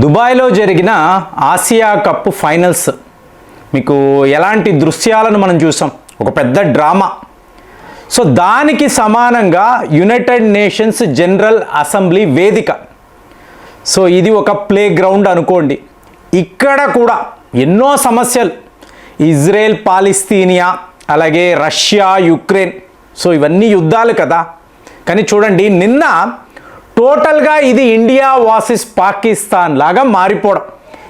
దుబాయ్లో జరిగిన Asia cup finals మీకు ఎలాంటి దృశ్యాలను మనం చూసాం. ఒక పెద్ద డ్రామా. సో దానికి సమానంగా యునైటెడ్ నేషన్స్ జనరల్ అసెంబ్లీ వేదిక. సో ఇది ఒక ప్లే గ్రౌండ్ అనుకోండి. ఇక్కడ కూడా ఎన్నో సమస్యలు, ఇజ్రాయెల్ పాలిస్తీనియా, అలాగే రష్యా యుక్రెయిన్. సో ఇవన్నీ యుద్ధాలు కదా. కానీ చూడండి, నిన్న టోటల్గా ఇది ఇండియా వర్సెస్ పాకిస్తాన్ లాగా మారిపోవడం.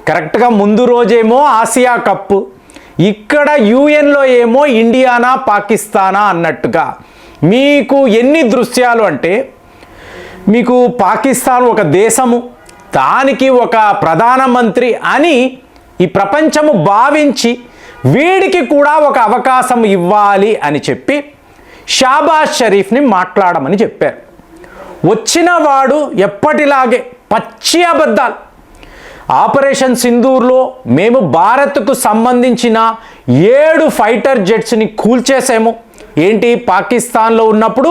కరెక్ట్గా ముందు రోజేమో ఆసియా కప్, ఇక్కడ యుఎన్లో ఏమో ఇండియానా పాకిస్తానా అన్నట్టుగా. మీకు ఎన్ని దృశ్యాలు అంటే, మీకు పాకిస్తాన్ ఒక దేశము, దానికి ఒక ప్రధానమంత్రి అని ఈ ప్రపంచము భావించి వీడికి కూడా ఒక అవకాశం ఇవ్వాలి అని చెప్పి షాబాజ్ షరీఫ్ని మాట్లాడమని చెప్పారు. వచ్చిన వాడు ఎప్పటిలాగే పచ్చి అబద్ధాలు. ఆపరేషన్ సింధూర్లో మేము భారత్కు సంబంధించిన 7 ఫైటర్ జెట్స్ని కూల్చేసాము. ఏంటి, పాకిస్తాన్లో ఉన్నప్పుడు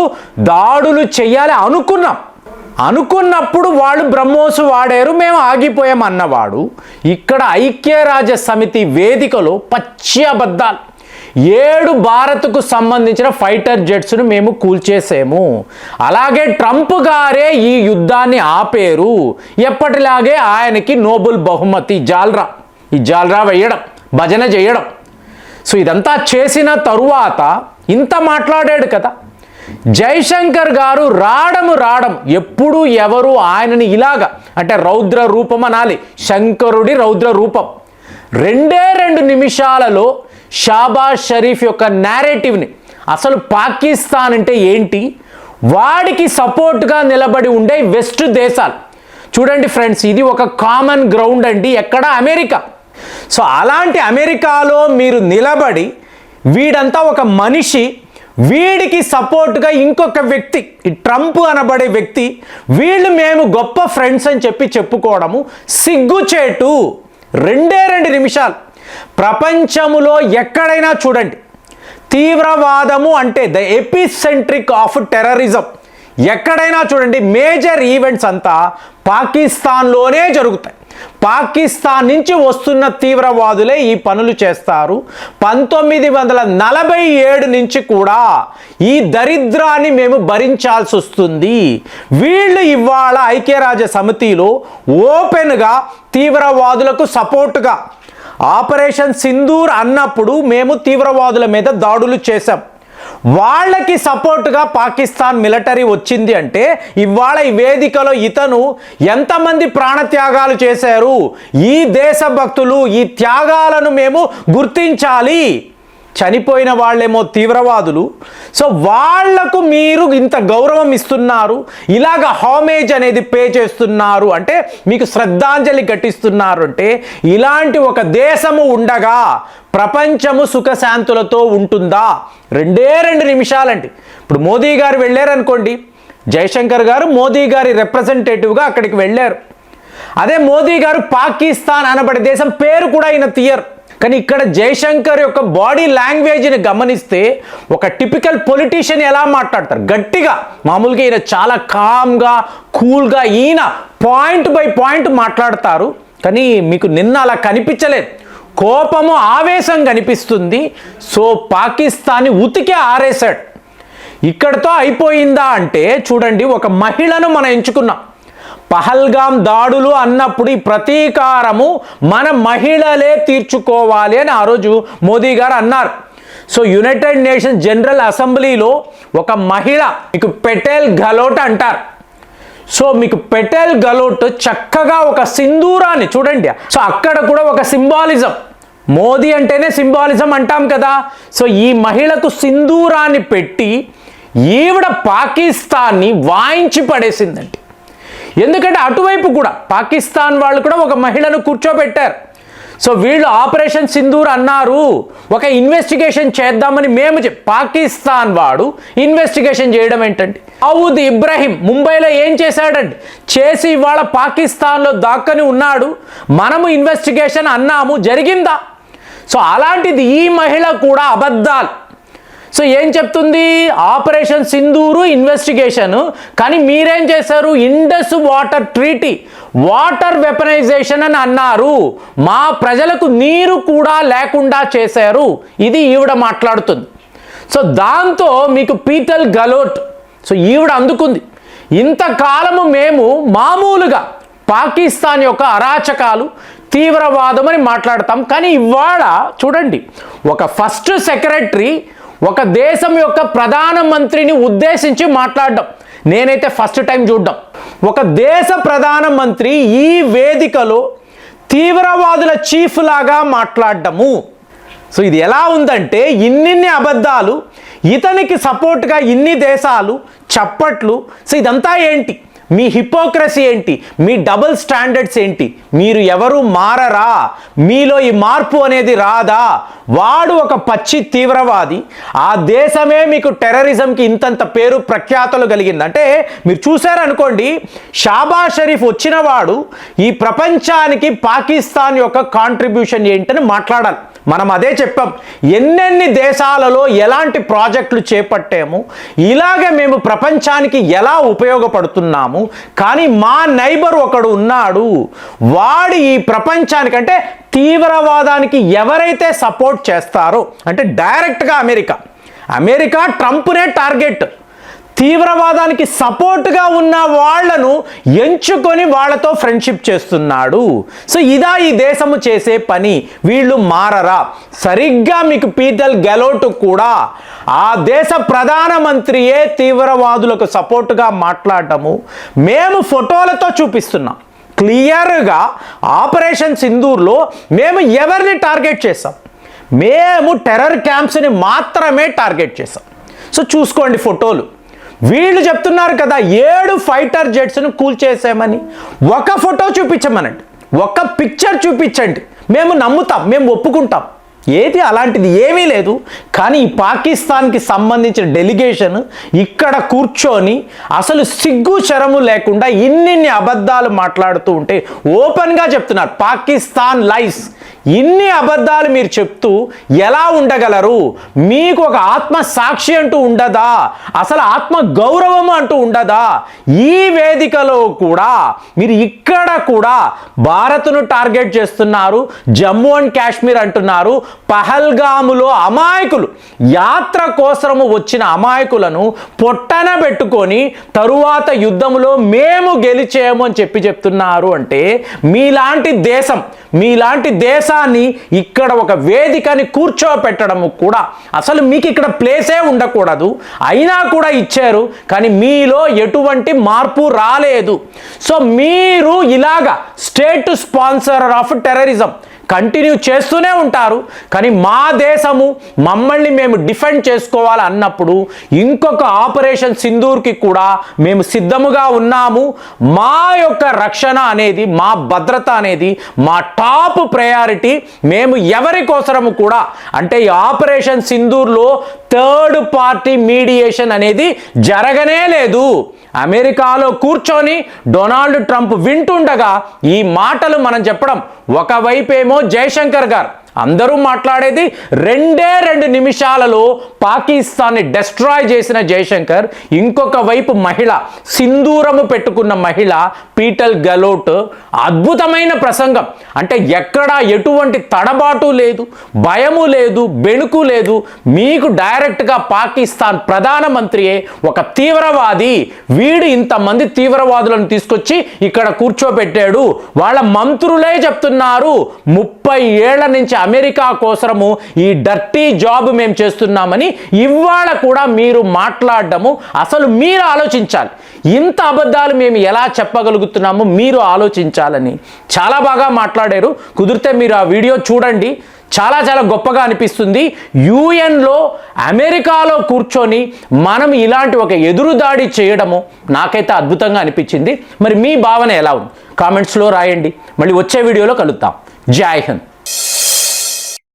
దాడులు చేయాలి అనుకున్నప్పుడు వాళ్ళు బ్రహ్మోసు వాడారు, మేము ఆగిపోయాం అన్నవాడు ఇక్కడ ఐక్యరాజ్య సమితి వేదికలో పచ్చి అబద్ధాలు. 7 భారత్కు సంబంధించిన ఫైటర్ జెట్స్ను మేము కూల్చేసాము. అలాగే ట్రంప్ గారే ఈ యుద్ధాన్ని ఆపేరు. ఎప్పటిలాగే ఆయనకి నోబెల్ బహుమతి ఈ జాల్రా వేయడం, భజన చేయడం. సో ఇదంతా చేసిన తరువాత ఇంత మాట్లాడాడు కదా. జైశంకర్ గారు రావడం ఎప్పుడు ఎవరు ఆయనని ఇలాగా అంటే రౌద్ర రూపం అనాలి, శంకరుడి రౌద్ర రూపం. 2 నిమిషాలలో షాబాజ్ షరీఫ్ యొక్క నేరేటివ్ని, అసలు పాకిస్తాన్ అంటే ఏంటి, వాడికి సపోర్ట్గా నిలబడి ఉండే వెస్ట్ దేశాలు. చూడండి ఫ్రెండ్స్, ఇది ఒక కామన్ గ్రౌండ్ అండి. ఎక్కడ? అమెరికా. సో అలాంటి అమెరికాలో మీరు నిలబడి వీడంతా ఒక మనిషి, వీడికి సపోర్ట్గా ఇంకొక వ్యక్తి, ఈ ట్రంప్ అనబడే వ్యక్తి, వీళ్ళు మేము గొప్ప ఫ్రెండ్స్ అని చెప్పుకోవడము సిగ్గుచేటు. 2 నిమిషాలు. ప్రపంచములో ఎక్కడైనా చూడండి, తీవ్రవాదము అంటే ద ఎపిసెంట్రిక్ ఆఫ్ టెర్రరిజం. ఎక్కడైనా చూడండి, మేజర్ ఈవెంట్స్ అంతా పాకిస్తాన్లోనే జరుగుతాయి. పాకిస్తాన్ నుంచి వస్తున్న తీవ్రవాదులే ఈ పనులు చేస్తారు. 1947 నుంచి కూడా ఈ దరిద్రాన్ని మేము భరించాల్సి వస్తుంది. వీళ్ళు ఇవాళ ఐక్యరాజ్య సమితిలో ఓపెన్గా తీవ్రవాదులకు సపోర్టుగా ఆపరేషన్ సింధూర్ అన్నప్పుడు మేము తీవ్రవాదుల మీద దాడులు చేశాం, వాళ్ళకి సపోర్టుగా పాకిస్తాన్ మిలిటరీ వచ్చింది అంటే ఇవాళ ఈ వేదికలో ఇతను ఎంతమంది ప్రాణత్యాగాలు చేశారు, ఈ దేశభక్తులు, ఈ త్యాగాలను మేము గుర్తించాలి. చనిపోయిన వాళ్ళేమో తీవ్రవాదులు. సో వాళ్లకు మీరు ఇంత గౌరవం ఇస్తున్నారు, ఇలాగ హామేజ్ అనేది పే చేస్తున్నారు అంటే, మీకు శ్రద్ధాంజలి ఘటిస్తున్నారు అంటే, ఇలాంటి ఒక దేశము ఉండగా ప్రపంచము సుఖశాంతులతో ఉంటుందా? 2 నిమిషాలండి. ఇప్పుడు మోదీ గారు వెళ్ళారనుకోండి, జైశంకర్ గారు మోదీ గారి రిప్రజెంటేటివ్గా అక్కడికి వెళ్ళారు. అదే మోదీ గారు పాకిస్తాన్ అనబడే దేశం పేరు కూడా ఆయన తీయరు. కానీ ఇక్కడ జైశంకర్ యొక్క బాడీ లాంగ్వేజ్ని గమనిస్తే ఒక టిపికల్ పొలిటీషియన్ ఎలా మాట్లాడతారు, గట్టిగా. మామూలుగా ఈయన చాలా కామ్గా, కూల్గా, ఈయన పాయింట్ బై పాయింట్ మాట్లాడతారు. కానీ మీకు నిన్న అలా కనిపించలేదు. కోపము, ఆవేశం కనిపిస్తుంది. సో పాకిస్తాన్ని ఉతికి ఆరేశాడు. ఇక్కడతో అయిపోయిందా అంటే చూడండి, ఒక మహిళను మనం ఎంచుకున్నాం. పహల్గాం దాడులు అన్నప్పుడు ఈ ప్రతీకారము మన మహిళలే తీర్చుకోవాలి అని ఆ రోజు మోదీ గారు అన్నారు. సో యునైటెడ్ నేషన్స్ జనరల్ అసెంబ్లీలో ఒక మహిళ, మీకు పెటెల్ గలోట్ అంటారు. సో మీకు పెటెల్ గలోట్ చక్కగా ఒక సింధూరాన్ని చూడండి. సో అక్కడ కూడా ఒక సింబాలిజం, మోదీ అంటేనే సింబాలిజం అంటాం కదా. సో ఈ మహిళకు సింధూరాన్ని పెట్టి ఈవిడ పాకిస్తాన్ని వాయించి పడేసిందండి. ఎందుకంటే అటువైపు కూడా పాకిస్తాన్ వాళ్ళు కూడా ఒక మహిళను కూర్చోబెట్టారు. సో వీళ్ళు ఆపరేషన్ సింధూర్ అన్నారు, ఒక ఇన్వెస్టిగేషన్ చేద్దామని మేము పాకిస్తాన్ వాడు ఇన్వెస్టిగేషన్ చేయడం ఏంటండి? దావూద్ ఇబ్రహీం ముంబైలో ఏం చేశాడండి? చేసి ఇవాళ పాకిస్తాన్లో దాక్కని ఉన్నాడు. మనము ఇన్వెస్టిగేషన్ అన్నాము, జరిగిందా? సో అలాంటిది ఈ మహిళ కూడా అబద్ధాలు. సో ఏం చెప్తుంది? ఆపరేషన్ సింధూరు ఇన్వెస్టిగేషన్, కానీ మీరేం చేశారు? Indus water treaty, water weaponisation అని అన్నారు. మా ప్రజలకు నీరు కూడా లేకుండా చేశారు. ఇది ఈవిడ మాట్లాడుతుంది. సో దాంతో మీకు పీటర్ గెలోట్, సో ఈవిడ అందుకుంది. ఇంతకాలము మేము మామూలుగా పాకిస్తాన్ యొక్క అరాచకాలు, తీవ్రవాదం అని మాట్లాడతాం, కానీ ఇవాళ చూడండి, ఒక ఫస్ట్ సెక్రటరీ ఒక దేశం యొక్క ప్రధానమంత్రిని ఉద్దేశించి మాట్లాడడం నేనైతే ఫస్ట్ టైం చూడడం. ఒక దేశ ప్రధానమంత్రి ఈ వేదికలో తీవ్రవాదుల చీఫ్ లాగా మాట్లాడడము. సో ఇది ఎలా ఉందంటే, ఇన్నిన్ని అబద్ధాలు, ఇతనికి సపోర్ట్గా ఇన్ని దేశాలు, చప్పట్లు. సో ఇదంతా ఏంటి? మీ హిపోక్రసీ ఏంటి? మీ డబుల్ స్టాండర్డ్స్ ఏంటి? మీరు ఎవరు మారరా? మీలో ఈ మార్పు అనేది రాదా? వాడు ఒక పచ్చి తీవ్రవాది, ఆ దేశమే మీకు టెర్రరిజంకి ఇంతంత పేరు ప్రఖ్యాతలు కలిగింది. అంటే మీరు చూశారనుకోండి, షాబాజ్ షరీఫ్ వచ్చిన వాడు ఈ ప్రపంచానికి పాకిస్తాన్ యొక్క కాంట్రిబ్యూషన్ ఏంటని మాట్లాడాలి. మనం అదే చెప్పాం, ఎన్నెన్ని దేశాలలో ఎలాంటి ప్రాజెక్టులు చేపట్టాము, ఇలాగే మేము ప్రపంచానికి ఎలా ఉపయోగపడుతున్నాము. కానీ మా నైబర్ ఒకడు ఉన్నాడు, వాడు ఈ ప్రపంచానికి, అంటే తీవ్రవాదానికి ఎవరైతే సపోర్ట్ చేస్తారో, అంటే డైరెక్ట్గా అమెరికా ట్రంప్నే టార్గెట్, తీవ్రవాదానికి సపోర్ట్గా ఉన్న వాళ్లను ఎంచుకొని వాళ్ళతో ఫ్రెండ్షిప్ చేస్తున్నాడు. సో ఇదా ఈ దేశము చేసే పని? వీళ్ళు మారరా? సరిగ్గా మీకు పీటర్ గెలోట్ కూడా ఆ దేశ ప్రధానమంత్రియే తీవ్రవాదులకు సపోర్టుగా మాట్లాడటము మేము ఫోటోలతో చూపిస్తున్నాం. క్లియర్గా ఆపరేషన్ సింధూర్లో మేము ఎవరిని టార్గెట్ చేసాం? మేము టెర్రర్ క్యాంప్స్ని మాత్రమే టార్గెట్ చేసాం. సో చూసుకోండి ఫోటోలు. వీళ్ళు చెప్తున్నారు కదా 7 ఫైటర్ జెట్స్ను కూల్చేసామని. ఒక ఫోటో చూపించమనండి, ఒక పిక్చర్ చూపించండి, మేము నమ్ముతాం, మేము ఒప్పుకుంటాం. ఏది అలాంటిది ఏమీ లేదు. కానీ ఈ పాకిస్తాన్కి సంబంధించిన డెలిగేషన్ ఇక్కడ కూర్చొని అసలు సిగ్గు శరము లేకుండా ఇన్నిన్ని అబద్ధాలు మాట్లాడుతూ ఉంటే ఓపెన్గా చెప్తున్నారు పాకిస్తాన్ లైస్. ఇన్ని అబద్ధాలు మీరు చెప్తూ ఎలా ఉండగలరు? మీకు ఒక ఆత్మ సాక్షి అంటూ ఉండదా? అసలు ఆత్మ గౌరవం అంటూ ఉండదా? ఈ వేదికలో కూడా మీరు ఇక్కడ కూడా భారత్ను టార్గెట్ చేస్తున్నారు, జమ్మూ అండ్ కాశ్మీర్ అంటున్నారు. పహల్గాములో అమాయకులు, యాత్ర కోసము వచ్చిన అమాయకులను పొట్టన పెట్టుకొని తరువాత యుద్ధంలో మేము గెలిచేము అని చెప్తున్నారు. అంటే మీలాంటి దేశాన్ని ఇక్కడ ఒక వేదికని కూర్చోపెట్టడము కూడా అసలు మీకు ఇక్కడ ప్లేసే ఉండకూడదు. అయినా కూడా ఇచ్చారు, కానీ మీలో ఎటువంటి మార్పు రాలేదు. సో మీరు ఇలాగా state sponsor of terrorism continue చేస్తూనే ఉంటారు. కానీ మా దేశము మమ్మల్ని మేము డిఫెండ్ చేసుకోవాలి అన్నప్పుడు ఇంకొక ఆపరేషన్ సింధూర్కి కూడా మేము సిద్ధముగా ఉన్నాము. మా యొక్క రక్షణ అనేది, మా భద్రత అనేది మా టాప్ ప్రయారిటీ. మేము ఎవరి కోసము కూడా, అంటే ఈ ఆపరేషన్ సింధూర్లో థర్డ్ పార్టీ మీడియేషన్ అనేది జరగనే లేదు. అమెరికాలో కూర్చొని డొనాల్డ్ ట్రంప్ వింటుండగా ఈ మాటలు మనం చెప్పడం, ఒకవైపేమో జయశంకర్ గారు అందరూ మాట్లాడేది 2 నిమిషాలలో పాకిస్తాన్ని డెస్ట్రాయ్ చేసిన జయశంకర్, ఇంకొక వైపు మహిళ, సింధూరము పెట్టుకున్న మహిళ పీటర్ గెలోట్ అద్భుతమైన ప్రసంగం. అంటే ఎక్కడా ఎటువంటి తడబాటు లేదు, భయము లేదు, బెణుకు లేదు. మీకు డైరెక్ట్గా పాకిస్తాన్ ప్రధానమంత్రియే ఒక తీవ్రవాది, వీడు ఇంతమంది తీవ్రవాదులను తీసుకొచ్చి ఇక్కడ కూర్చోబెట్టాడు. వాళ్ళ మంత్రులే చెప్తున్నారు 30 ఏళ్ల నుంచి అమెరికా కోసము ఈ డర్టీ జాబ్ మేము చేస్తున్నామని. ఇవాళ కూడా మీరు మాట్లాడడము, అసలు మీరు ఆలోచించాలి, ఇంత అబద్ధాలు మేము ఎలా చెప్పగలుగుతున్నామో మీరు ఆలోచించాలని. చాలా బాగా మాట్లాడారు. కుదిరితే మీరు ఆ వీడియో చూడండి, చాలా చాలా గొప్పగా అనిపిస్తుంది. యుఎన్లో అమెరికాలో కూర్చొని మనం ఇలాంటి ఒక ఎదురుదాడి చేయడము నాకైతే అద్భుతంగా అనిపించింది. మరి మీ భావన ఎలా ఉంది? కామెంట్స్లో రాయండి. మళ్ళీ వచ్చే వీడియోలో కలుద్దాం. జై హింద్.